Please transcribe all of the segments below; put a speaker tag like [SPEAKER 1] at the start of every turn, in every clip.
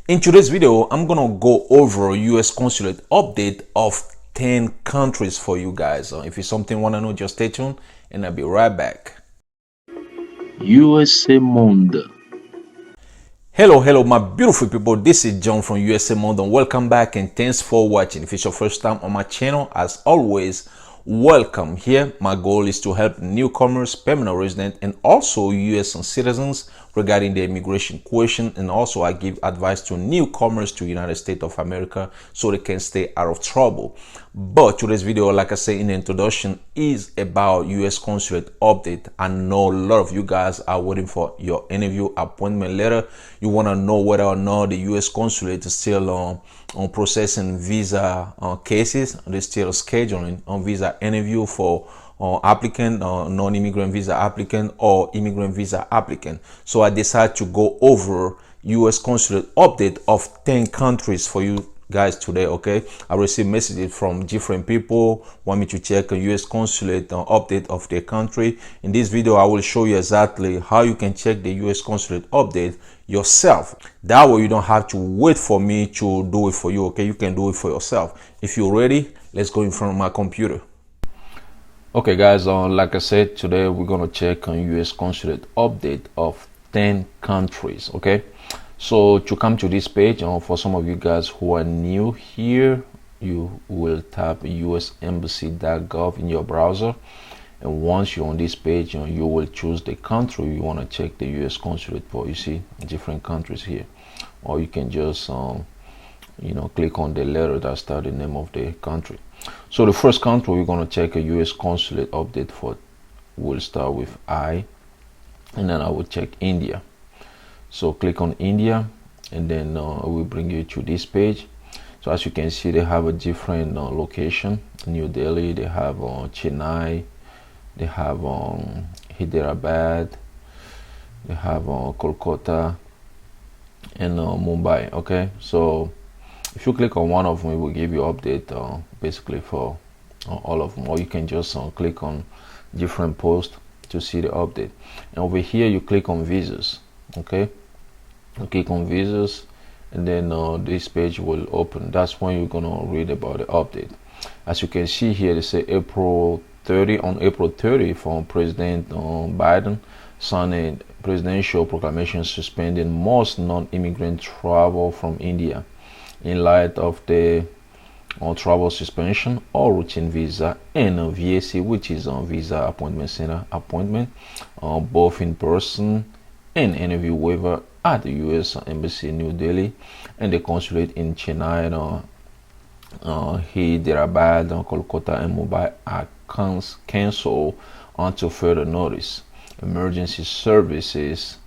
[SPEAKER 1] In today's video, I'm gonna go over US Consulate update of 10 countries for you guys. If it's something you wanna know, just stay tuned and I'll be right back.
[SPEAKER 2] USA Monde.
[SPEAKER 1] Hello my beautiful people, this is John from USA Monde. Welcome back and thanks for watching. If it's your first time on my channel, as always, welcome. Here my goal is to help newcomers, permanent resident, and also US citizens regarding the immigration question, and also I give advice to newcomers to United States of America so they can stay out of trouble. But today's video, like I say in the introduction, is about US Consulate update. I know a lot of you guys are waiting for your interview appointment letter. You want to know whether or not the US Consulate is still on processing visa cases. They're still scheduling on visa interview for applicant, non-immigrant visa applicant, or immigrant visa applicant. So I decided to go over US Consulate update of 10 countries for you guys today. Okay, I received messages from different people want me to check a US Consulate update of their country. In this video I will show you exactly how you can check the US Consulate update yourself. That way you don't have to wait for me to do it for you. Okay, you can do it for yourself. If you're ready, let's go in front of my computer. Okay guys, like I said, today we're gonna check on US Consulate update of 10 countries. Okay, so to come to this page, for some of you guys who are new here, you will tap usembassy.gov in your browser, and once you're on this page, you will choose the country you want to check the US Consulate for. You see different countries here, or you can just click on the letter that starts the name of the country. So the first country we're going to check a US Consulate update for will start with I, and then I will check India. So click on India, and then it will bring you to this page. So as you can see, they have a different location. New Delhi, they have Chennai, they have Hyderabad, they have Kolkata, and Mumbai. Okay, so if you click on one of them, it will give you update basically for all of them, or you can just click on different posts to see the update. And over here you click on visas. Okay, you click on visas, and then this page will open. That's when you're gonna read about the update. As you can see here, they say April 30 from President Biden signed a presidential proclamation suspending most non-immigrant travel from India in light of the travel suspension or routine visa and VAC, which is visa appointment center appointment, both in person and interview waiver at the US Embassy in New Delhi and the consulate in Chennai, Hyderabad, Kolkata, and Mumbai are cancelled until further notice. Emergency services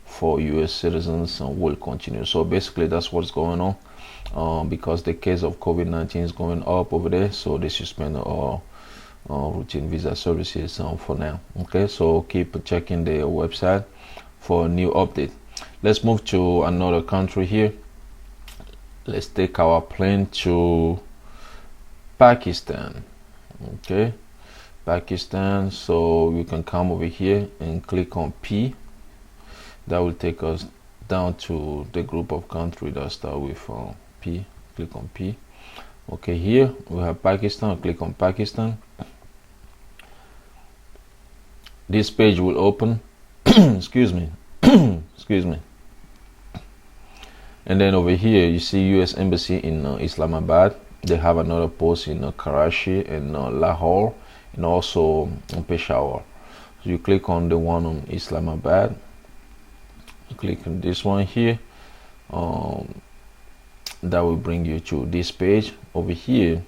[SPEAKER 1] for US citizens will continue. So basically that's what's going on, because the case of COVID-19 is going up over there, so they suspend all routine visa services for now. Okay, so keep checking the website for a new update. Let's move to another country here. Let's take our plane to Pakistan. Okay, Pakistan. So you can come over here and click on P. That will take us down to the group of countries that start with P. Click on P. Okay, here we have Pakistan. Click on Pakistan. This page will open. Excuse me. Excuse me. And then over here you see US Embassy in Islamabad. They have another post in Karachi and Lahore, and also in Peshawar. So you click on the one on Islamabad. You click on this one here. That will bring you to this page. Over here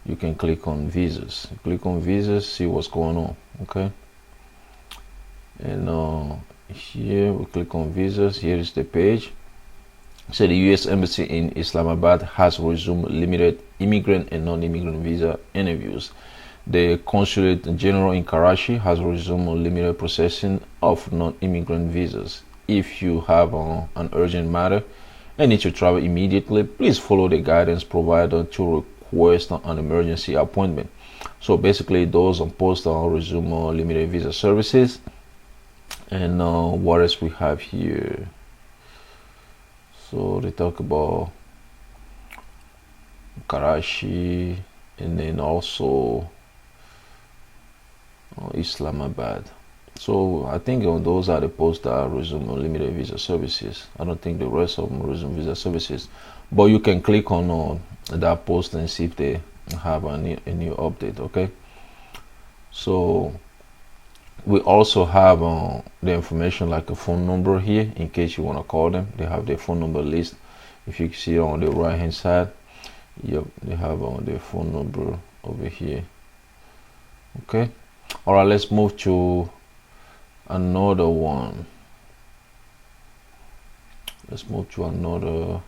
[SPEAKER 1] you can click on visas. Click on visas, see what's going on. Okay, and here we click on visas. Here is the page. So the US Embassy in Islamabad has resumed limited immigrant and non-immigrant visa interviews. The Consulate General in Karachi has resumed limited processing of non-immigrant visas. If you have an urgent matter and need to travel immediately, please follow the guidance provided to request an emergency appointment. So basically those on post resume limited visa services. And what else we have here? So they talk about Karachi and then also Islamabad. So I think those are the posts that resume unlimited visa services. I don't think the rest of them resume visa services, but you can click on that post and see if they have a new update. Okay, so we also have the information like a phone number here in case you want to call them. They have their phone number list. If you see on the right hand side, yep, they have their phone number over here. Okay, all right, let's move to another one. Let's move to another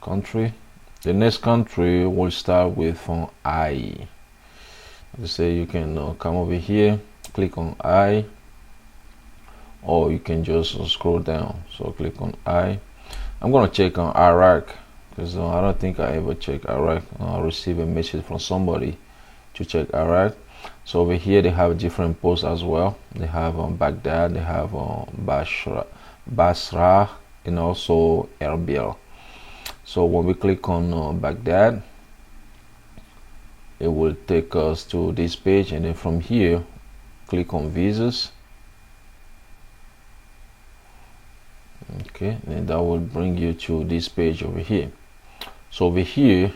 [SPEAKER 1] country. The next country will start with I. Let's say you can come over here, click on I, or you can just scroll down. So click on I. I'm gonna check on Iraq because I don't think I ever check Iraq. I'll receive a message from somebody to check Iraq. So over here they have different posts as well. They have Baghdad, they have Basra, and also Erbil. So when we click on Baghdad, it will take us to this page, and then from here click on visas. Okay, and that will bring you to this page over here. So over here,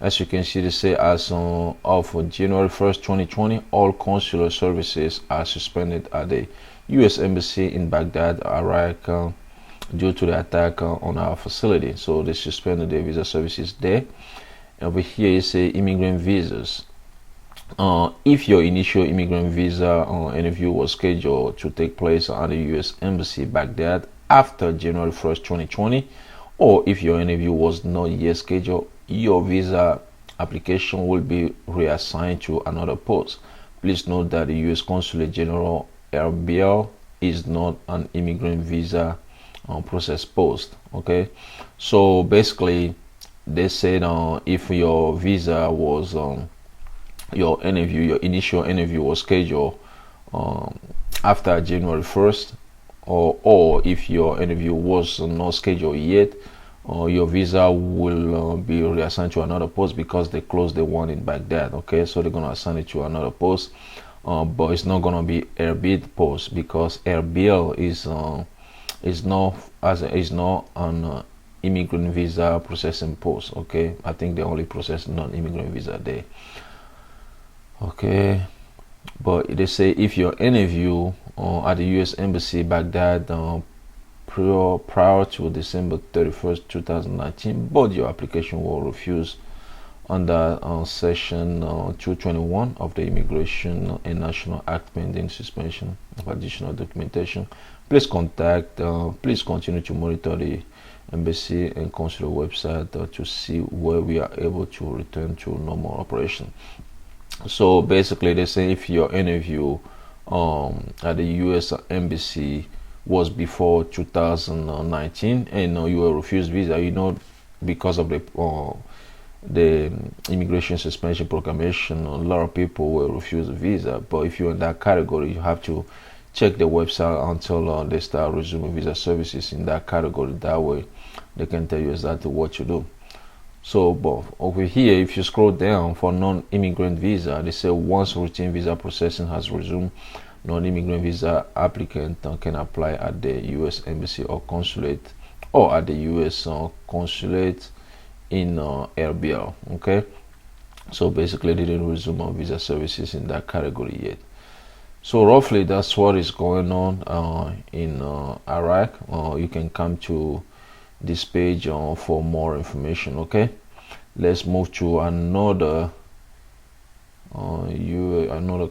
[SPEAKER 1] as you can see, they say as of January 1st 2020, all consular services are suspended at the U.S. Embassy in Baghdad, Iraq, due to the attack on our facility. So they suspended the visa services there. Over here you say immigrant visas. If your initial immigrant visa interview was scheduled to take place at the U.S. Embassy Baghdad after January 1st 2020, or if your interview was not yet scheduled, your visa application will be reassigned to another post. Please note that the U.S. Consulate General Erbil is not an immigrant visa process post. Okay, so basically they said if your visa was your initial interview was scheduled after January 1st, or if your interview was not scheduled yet, your visa will be reassigned to another post because they closed the one in Baghdad. Okay, so they're gonna assign it to another post, but it's not gonna be Erbil post because Erbil is not an immigrant visa processing post. Okay, I think they only process non-immigrant visa there. Okay, but they say if your interview at the U.S. Embassy Baghdad prior to December 31st 2019, but your application will refuse under section 221 of the Immigration and National Act pending suspension of additional documentation, please continue to monitor the embassy and consular website to see where we are able to return to normal operation. So basically they say if your interview at the U.S. Embassy was before 2019 and you were refused visa, because of the immigration suspension proclamation, a lot of people will refuse a visa. But if you're in that category, you have to check the website until they start resuming visa services in that category. That way they can tell you exactly what to do. So but over here, if you scroll down for non-immigrant visa, they say once routine visa processing has resumed, non-immigrant visa applicant can apply at the U.S. Embassy or Consulate, or at the U.S. Consulate in Erbil. Okay, so basically they didn't resume visa services in that category yet. So roughly that's what is going on in Iraq. You can come to this page for more information. Okay, let's move to another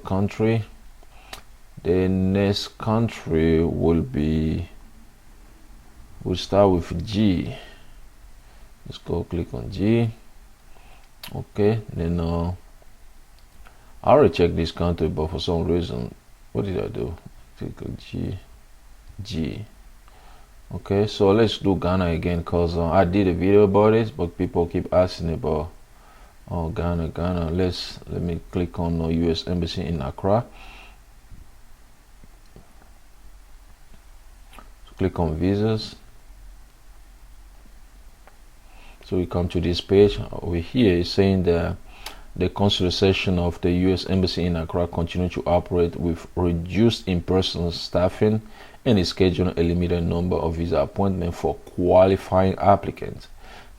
[SPEAKER 1] country. The next country we'll start with G. Let's go click on G. Okay, then I already checked this country, but for some reason, what did I do? Click on G. Okay, so let's do Ghana again because I did a video about it, but people keep asking about Ghana. Let me click on U.S. Embassy in Accra. So click on visas. So we come to this page over here. It's saying that the consular section of the U.S. Embassy in Accra continue to operate with reduced in-person staffing and is scheduling a limited number of visa appointments for qualifying applicants.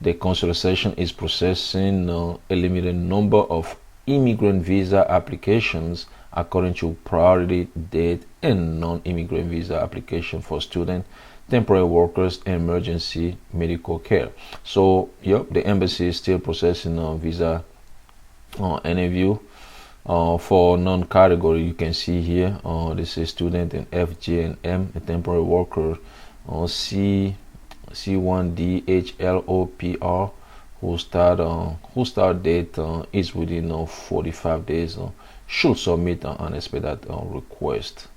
[SPEAKER 1] The consular section is processing a limited number of immigrant visa applications according to priority date and non-immigrant visa application for students, temporary workers, and emergency medical care. So, yep, the embassy is still processing visa interview for non-category. You can see here this is student in F, J, and M, a temporary worker C1D HLOPR who start date is within 45 days should submit an unexpected request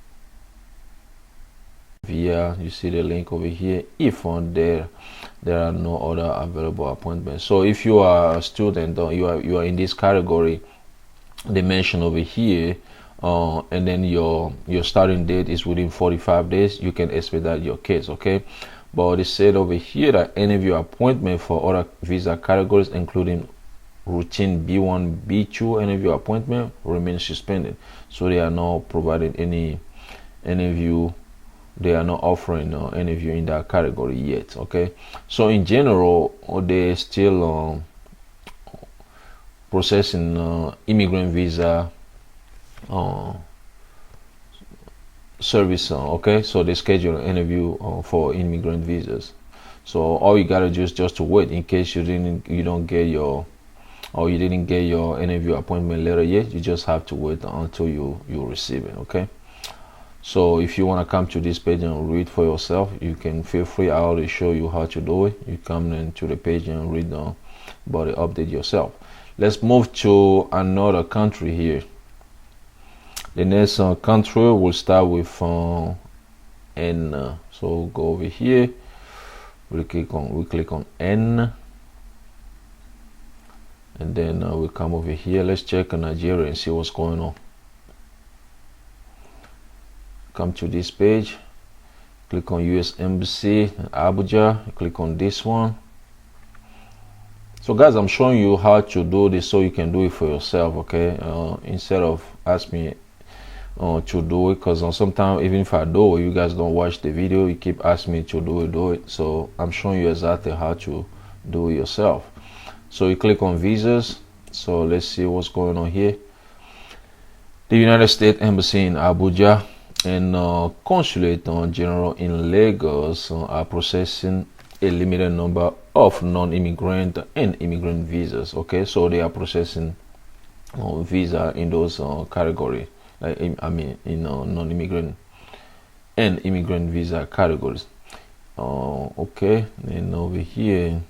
[SPEAKER 1] via, you see the link over here, if on there are no other available appointments. So if you are a student, you are in this category they mention over here, and then your starting date is within 45 days, you can expedite your case, okay? But they said over here that any of your appointment for other visa categories, including routine B1, B2, any of your appointment remain suspended. So they are not providing any of you, they are not offering any of you in that category yet, okay? So in general, they still processing immigrant visa service, okay? So they schedule an interview for immigrant visas. So all you gotta do is just to wait in case you didn't get your interview appointment letter yet. You just have to wait until you receive it, okay? So if you want to come to this page and read for yourself, you can feel free. I already show you how to do it. You come into the page and read about the update yourself. Let's move to another country here. The next country will start with N. So go over here. We click on N, and then we come over here. Let's check Nigeria and see what's going on. Come to this page, click on US Embassy Abuja, click on this one. So guys, I'm showing you how to do this so you can do it for yourself, okay? Instead of asking me to do it, because sometimes even if I do it, you guys don't watch the video, you keep asking me to do it. So I'm showing you exactly how to do it yourself. So you click on visas. So let's see what's going on here. The United States Embassy in Abuja and Consulate General in Lagos are processing a limited number of non-immigrant and immigrant visas, okay? So they are processing visa in those categories, in non-immigrant and immigrant visa categories. Okay, and over here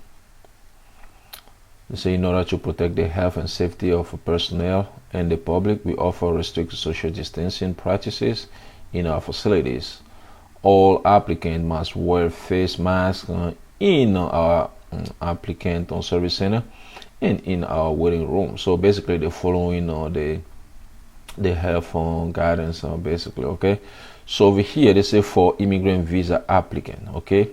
[SPEAKER 1] they say, in order to protect the health and safety of personnel and the public, we offer restricted social distancing practices in our facilities. All applicants must wear face masks in our applicant service center and in our waiting room. So basically they're following the health guidance, basically, okay? So over here they say for immigrant visa applicant, okay?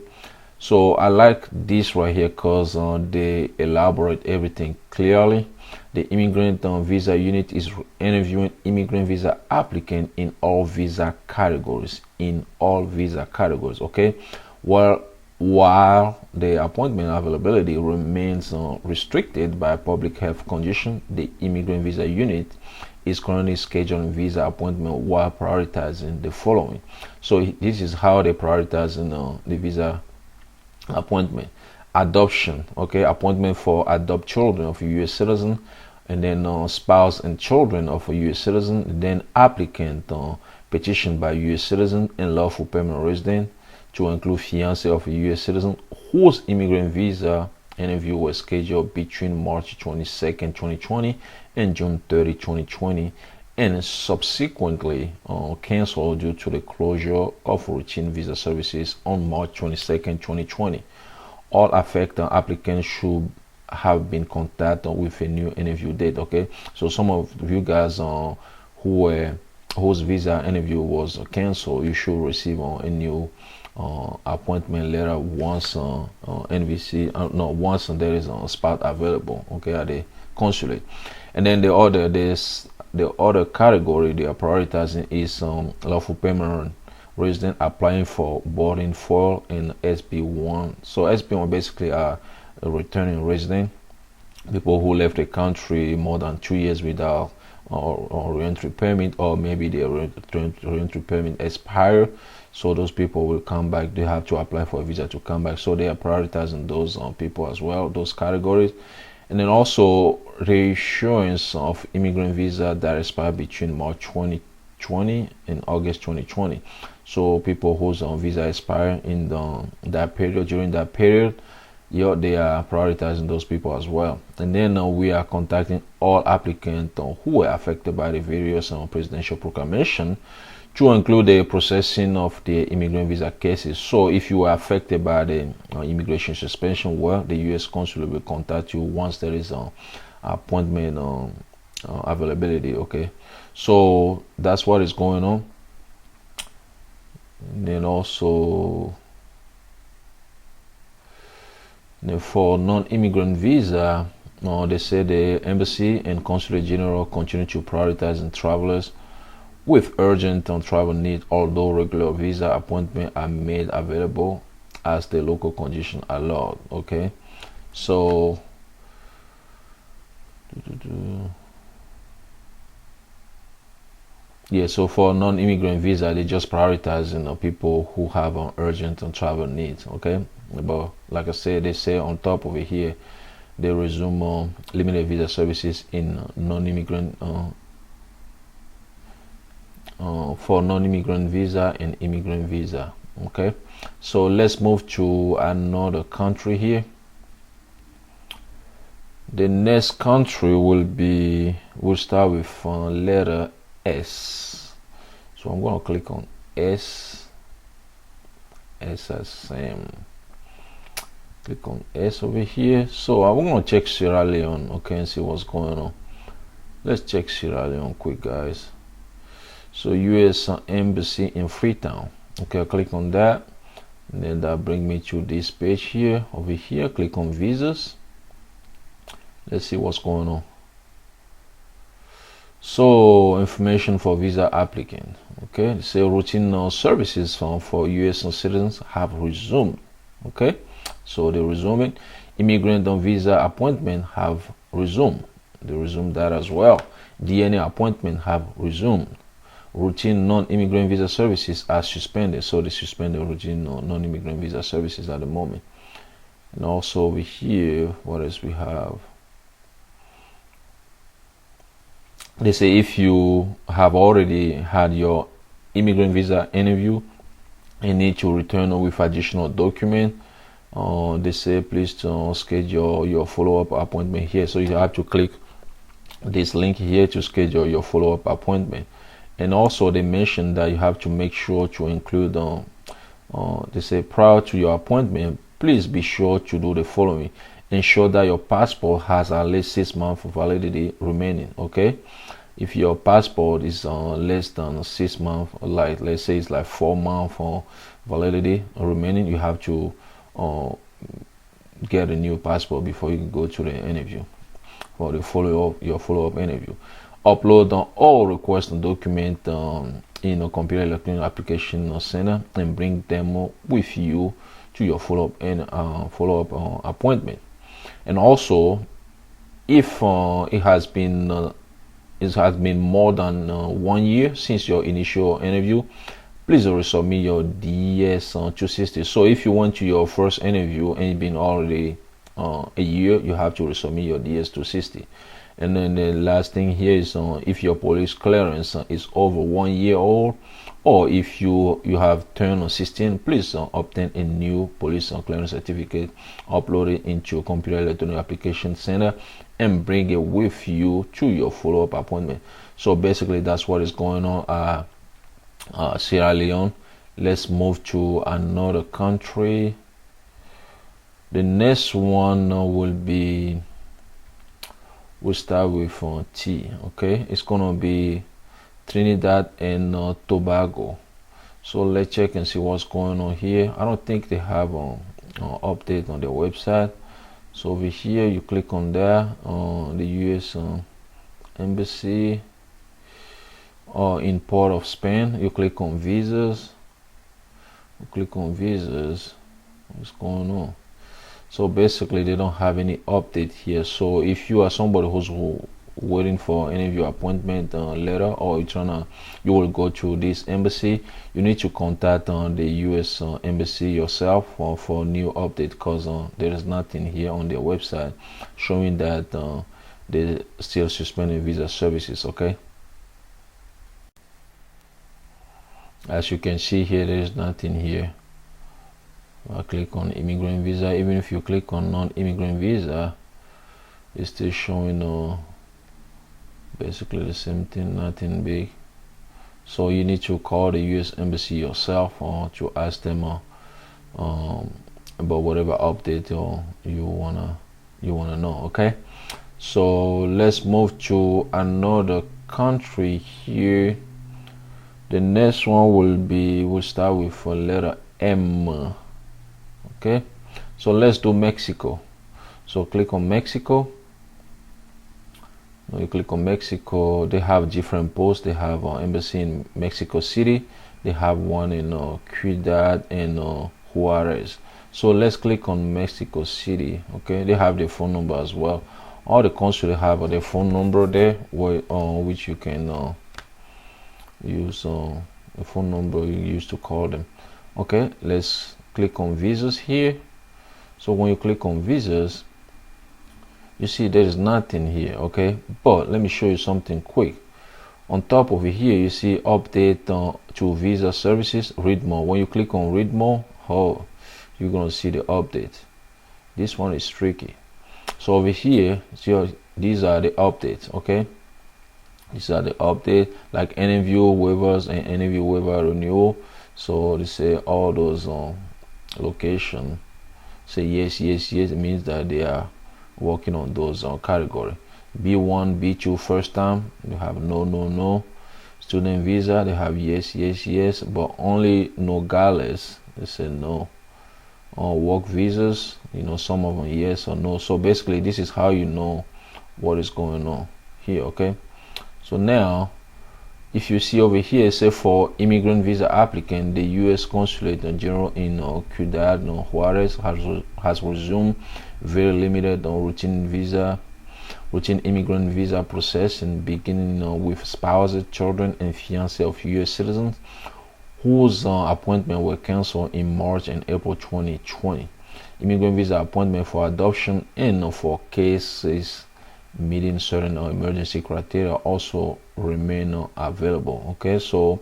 [SPEAKER 1] So I like this right here because they elaborate everything clearly. The immigrant visa unit is interviewing immigrant visa applicant in all visa categories, okay? While the appointment availability remains restricted by public health condition, the immigrant visa unit is currently scheduling visa appointment while prioritizing the following. So this is how they prioritize the visa appointment. Adoption, okay, appointment for adopt children of a U.S. citizen, and then spouse and children of a U.S. citizen, and then applicant petition by U.S. citizen and lawful permanent resident to include fiancé of a U.S. citizen whose immigrant visa interview was scheduled between March 22nd, 2020 and June 30, 2020, and subsequently canceled due to the closure of routine visa services on March 22nd, 2020. All affected applicants should have been contacted with a new interview date, okay? So some of you guys whose visa interview was canceled, you should receive a new appointment letter once NVC no once there is a spot available, okay, at the consulate. And then the other category they are prioritizing is lawful permanent resident applying for boarding foil in SB1. So SB1 basically are a returning resident, people who left the country more than 2 years without or re-entry permit, or maybe their re-entry permit expire. So those people will come back. They have to apply for a visa to come back. So they are prioritizing those people as well, those categories. And then also reissuance of immigrant visa that expired between March 2020 and August 2020. So people whose visa expire in that period, during that period, yeah, they are prioritizing those people as well. And then we are contacting all applicants who were affected by the various presidential proclamation to include the processing of the immigrant visa cases. So if you are affected by the immigration suspension, well, the U.S. consulate will contact you once there is appointment availability. Okay, so that's what is going on. And then also for non-immigrant visa, they say the embassy and consulate general continue to prioritize travelers with urgent travel need, although regular visa appointments are made available as the local condition allowed. Okay, so yeah, so for non-immigrant visa, they just prioritizing people who have an urgent travel needs. Okay, but like I said, they say on top of it here, they resume limited visa services in non-immigrant for non-immigrant visa and immigrant visa. Okay, so let's move to another country here. The next country we'll start with letter S. So I'm going to click on S as Sam. Click on S over here. So I'm going to check Sierra Leone, okay, and see what's going on. Let's check Sierra Leone quick, guys. So U.S. Embassy in Freetown. Okay, I'll click on that, and then that brings me to this page here. Over here, click on visas. Let's see what's going on. So information for visa applicant. Okay, they say routine services for U.S. citizens have resumed. Okay, so they're resuming. Immigrant on visa appointment have resumed. They resumed that as well. DNA appointment have resumed. Routine non-immigrant visa services are suspended. So they suspended routine non-immigrant visa services at the moment. And also over here, what else we have? They say if you have already had your immigrant visa interview and need to return with additional document, they say please schedule your follow-up appointment here. So you have to click this link here to schedule your follow-up appointment. And also they mentioned that you have to make sure to include they say prior to your appointment, please be sure to do the following: ensure that your passport has at least 6 months of validity remaining. Okay, if your passport is less than 6 months, like let's say it's like 4 months for validity remaining, you have to get a new passport before you can go to the interview for the follow-up interview. Upload all requests and documents in a computer electronic application center and bring them with you to your follow-up appointment. And also, if it has been more than 1 year since your initial interview, please resubmit your DS 260. So if you went to your first interview and it's been already a year, you have to resubmit your DS 260. And then the last thing here is if your police clearance is over 1 year old, or if you have turned 16, please obtain a new police clearance certificate, upload it into a computer electronic application center, and bring it with you to your follow-up appointment. So basically that's what is going on at Sierra Leone. Let's move to another country. The next one we'll start with T. Okay, it's gonna be Trinidad and Tobago. So let's check and see what's going on here. I don't think they have an update on their website. So over here you click on there, the US embassy, or in Port of Spain. You click on visas. What's going on? So basically they don't have any update here. So if you are somebody who's waiting for any of your appointment letter, or you will go to this embassy, you need to contact the US embassy yourself for new update, because there is nothing here on their website showing that they still suspending visa services. Okay, as you can see here, there is nothing here. I click on immigrant visa. Even if you click on non-immigrant visa, it's still showing basically the same thing, nothing big. So you need to call the US embassy yourself or to ask them about whatever update you wanna know. Okay, so let's move to another country here. The next one will start with a letter M. Okay, so let's do Mexico. So click on Mexico. When you click on Mexico, they have different posts. They have an embassy in Mexico City. They have one in Ciudad and Juarez. So let's click on Mexico City. Okay, they have their phone number as well. All the consulate have their phone number there, which you can use the phone number you use to call them. Okay, let's click on visas here. So when you click on visas, you see there is nothing here. Okay, but let me show you something quick. On top over here you see update to visa services, read more. When you click on read more, you're gonna see the update. This one is tricky. So over here, see, these are the updates. Okay, these are the update, like interview waivers and interview waiver renewal. So they say all those location say yes. It means that they are working on those category. B1, B2 first time, they have no. Student visa, they have yes, but only Nogales, they say no. Work visas, some of them yes or no. So basically this is how you know what is going on here. Okay, so now if you see over here, say for immigrant visa applicant, the US Consulate General in Ciudad Juarez has resumed very limited routine immigrant visa processing, beginning with spouses, children, and fiancé of US citizens whose appointment were cancelled in March and April 2020. Immigrant visa appointment for adoption and for cases meeting certain emergency criteria also remain available. Okay, so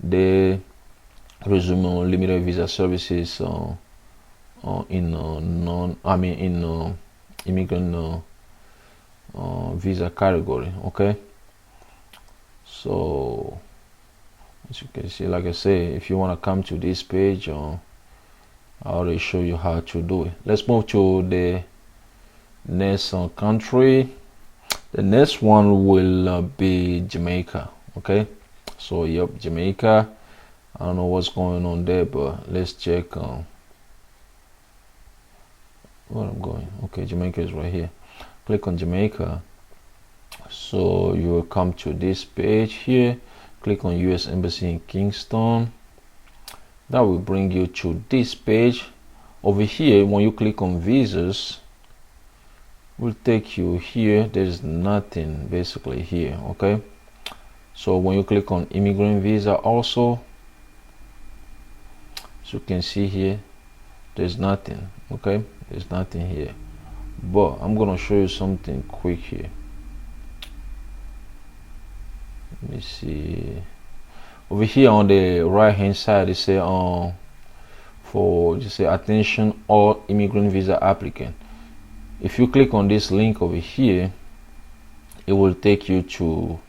[SPEAKER 1] they resume limited visa services in immigrant visa category. Okay, so as you can see, like I say, if you want to come to this page, I already show you how to do it. Let's move to the next country. The next one will be Jamaica. Okay, so yep, Jamaica. I don't know what's going on there, but let's check where I'm going. Okay, Jamaica is right here. Click on Jamaica. So you will come to this page here. Click on US Embassy in Kingston. That will bring you to this page. Over here, when you click on visas, will take you here. There's nothing basically here. Okay, so when you click on immigrant visa also, as you can see here, there's nothing. Okay, there's nothing here, but I'm gonna show you something quick here. Let me see. Over here on the right hand side, it say for just say attention all immigrant visa applicant. If you click on this link over here, it will take you to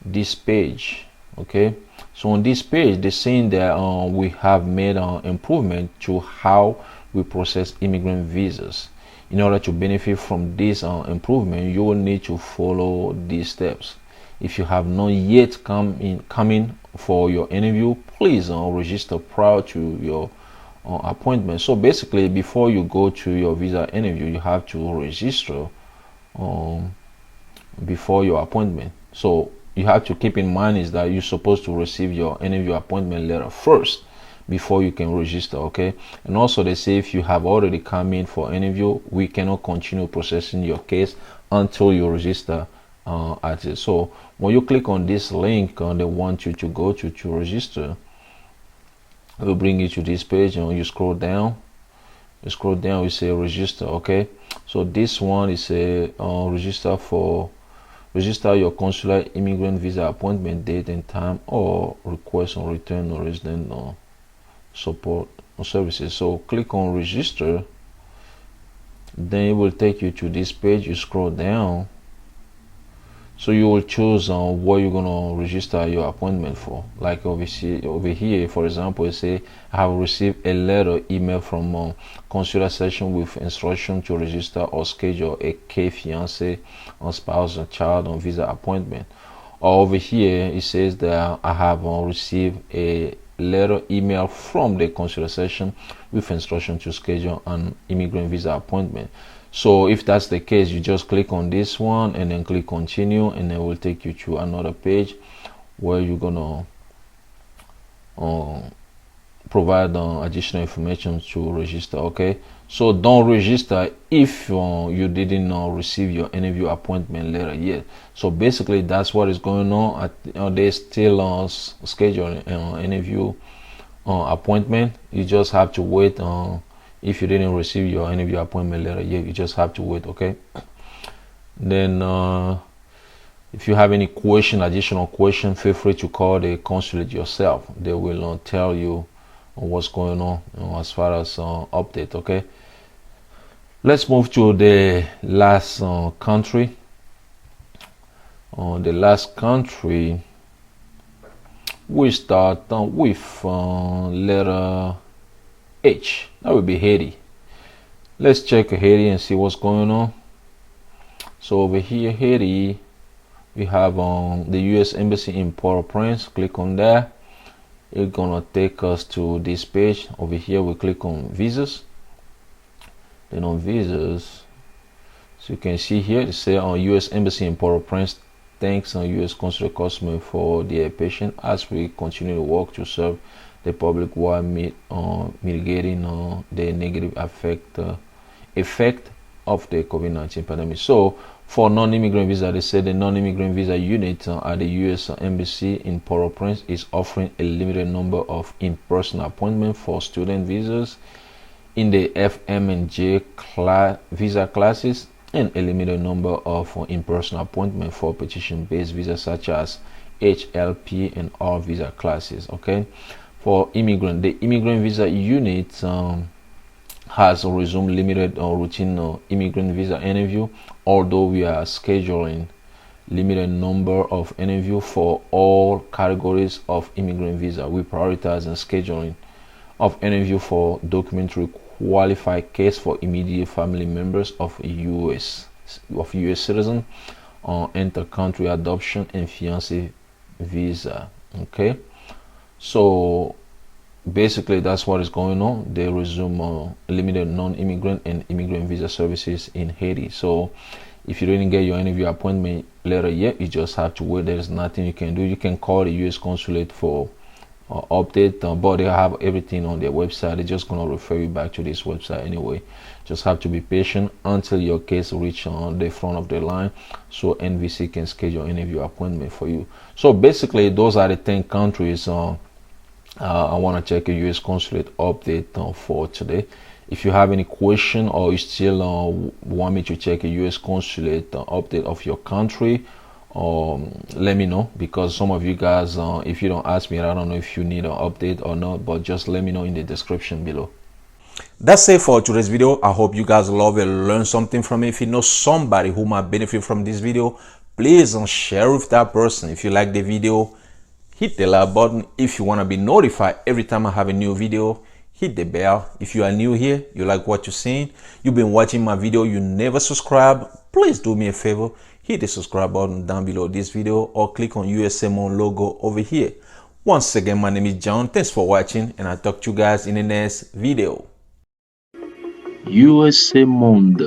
[SPEAKER 1] this page. Okay, so on this page they're saying that we have made an improvement to how we process immigrant visas. In order to benefit from this improvement, you will need to follow these steps. If you have not yet come in for your interview, please register prior to your appointment. So basically, before you go to your visa interview, you have to register before your appointment. So you have to keep in mind is that you're supposed to receive your interview appointment letter first before you can register. Okay, and also they say if you have already come in for interview, we cannot continue processing your case until you register at it. So when you click on this link they want you to go to register, it will bring you to this page, and you scroll down, you say register. Okay, so this one is a register your consular immigrant visa appointment date and time, or request on return or resident support services. So click on register, then it will take you to this page. You scroll down, so you will choose what you're gonna register your appointment for. Like over here, for example, it say I have received a letter email from consular section with instruction to register or schedule a fiance or spouse or child on visa appointment. Or over here it says that I have received a letter email from the consular section with instruction to schedule an immigrant visa appointment. So if that's the case, you just click on this one and then click continue, and then it will take you to another page where you're gonna provide additional information to register. Okay, so don't register if you didn't receive your interview appointment letter yet. So basically that's what is going on. They still scheduling interview appointment. You just have to wait. If you didn't receive your interview appointment letter yet, you just have to wait. Okay, then if you have any additional question, feel free to call the consulate yourself. They will tell you what's going on as far as update. Okay, let's move to the last country. The last country we start with letter H. That would be Haiti. Let's check Haiti and see what's going on. So over here, Haiti, we have the U.S. Embassy in Port-au-Prince. Click on that. It's gonna take us to this page. Over here, we click on visas. Then on visas, so you can see here it says on U.S. Embassy in Port-au-Prince, thanks on U.S. consular customer for their patience as we continue to work to serve the public while mitigating the negative effect of the COVID-19 pandemic. So for non-immigrant visa, they said the non-immigrant visa unit at the U.S. Embassy in Port-au-Prince is offering a limited number of in-person appointments for student visas in the FM and J visa classes, and a limited number of in-person appointments for petition-based visas such as HLP and R visa classes. Okay, for immigrant, the immigrant visa unit has resumed limited routine immigrant visa interview, although we are scheduling limited number of interview for all categories of immigrant visa. We prioritize and scheduling of interview for documentary qualified case for immediate family members of U.S. citizen on inter-country adoption and fiancé visa. Okay, so basically that's what is going on. They resume limited non-immigrant and immigrant visa services in Haiti. So if you didn't get your interview appointment letter yet, you just have to wait. There's nothing you can do. You can call the U.S. consulate for update, but they have everything on their website. They're just going to refer you back to this website anyway. Just have to be patient until your case reach on the front of the line, so NVC can schedule interview appointment for you. So basically those are the 10 countries I want to check a U.S. consulate update for today. If you have any question, or you still want me to check a U.S. consulate update of your country, let me know, because some of you guys, if you don't ask me, I don't know if you need an update or not, but just let me know in the description below. That's it for today's video. I hope you guys love and learn something from it. If you know somebody who might benefit from this video, please share with that person. If you like the video, hit the like button. If you want to be notified every time I have a new video, hit the bell. If you are new here, you like what you're seeing, you've been watching my video, you never subscribe, please do me a favor, hit the subscribe button down below this video, or click on USMO logo over here. Once again, my name is John. Thanks for watching, and I'll talk to you guys in the next video.
[SPEAKER 2] USA Monde.